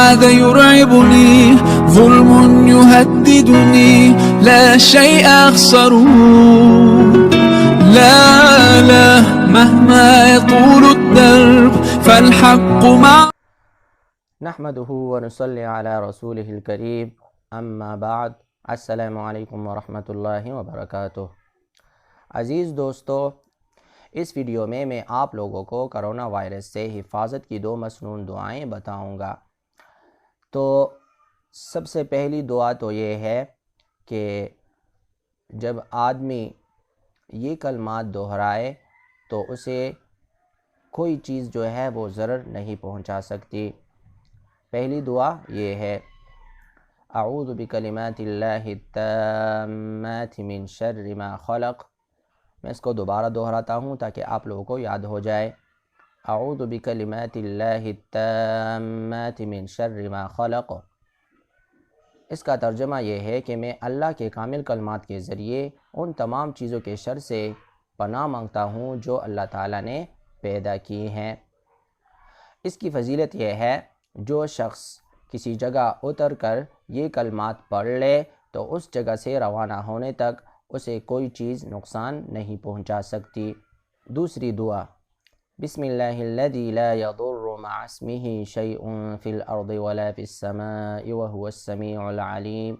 عاد يرعبني ظلم يهددني لا شيء أخسره لا مهما يطول الدرب فالحق مع نحمده ونصلي على رسوله الكريم اما بعد السلام علیکم ورحمۃ اللہ وبرکاتہ۔ عزیز دوستو، اس ویڈیو میں آپ لوگوں کو کرونا وائرس سے حفاظت کی 2 مسنون دعائیں بتاؤں گا۔ تو سب سے پہلی دعا تو یہ ہے کہ جب آدمی یہ کلمات دہرائے تو اسے کوئی چیز جو ہے وہ ضرر نہیں پہنچا سکتی۔ پہلی دعا یہ ہے اعوذ بکلمات اللہ التامات من شر ما خلق۔ میں اس کو دوبارہ دہراتا ہوں تاکہ آپ لوگوں کو یاد ہو جائے۔ اعوذ بکلمات اللہ التامات من شر ما خلق۔ اس کا ترجمہ یہ ہے کہ میں اللہ کے کامل کلمات کے ذریعے ان تمام چیزوں کے شر سے پناہ مانگتا ہوں جو اللہ تعالیٰ نے پیدا کی ہیں۔ اس کی فضیلت یہ ہے جو شخص کسی جگہ اتر کر یہ کلمات پڑھ لے تو اس جگہ سے روانہ ہونے تک اسے کوئی چیز نقصان نہیں پہنچا سکتی۔ دوسری دعا بسم اللہ الذی لا یضر مع اسمہ شیء فی الارض ولا فی السماء وهو السمیع العلیم۔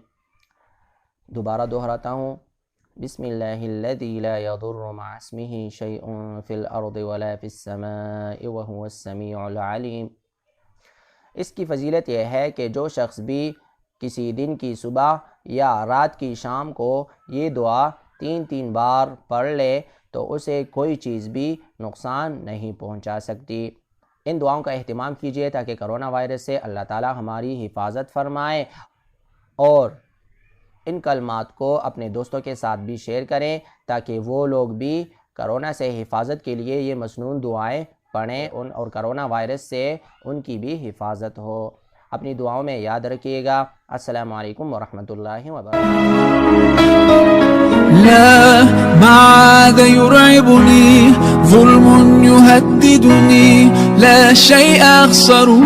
دوبارہ دہراتا ہوں، بسم اللہ الذی لا یضر مع اسمہ شیء فی الارض ولا فی السماء وهو السمیع العلیم۔ اس کی فضیلت یہ ہے کہ جو شخص بھی کسی دن کی صبح یا رات کی شام کو یہ دعا 3 بار پڑھ لے تو اسے کوئی چیز بھی نقصان نہیں پہنچا سکتی۔ ان دعاؤں کا اہتمام کیجیے تاکہ کرونا وائرس سے اللہ تعالی ہماری حفاظت فرمائے، اور ان کلمات کو اپنے دوستوں کے ساتھ بھی شیئر کریں تاکہ وہ لوگ بھی کرونا سے حفاظت کے لیے یہ مسنون دعائیں پڑھیں اور کرونا وائرس سے ان کی بھی حفاظت ہو۔ اپنی دعاؤں میں یاد رکھیے گا۔ السلام علیکم ورحمۃ اللہ وبرکاتہ۔ لا ما عاد يرعبني ظلم يهددني لا شيء أخسره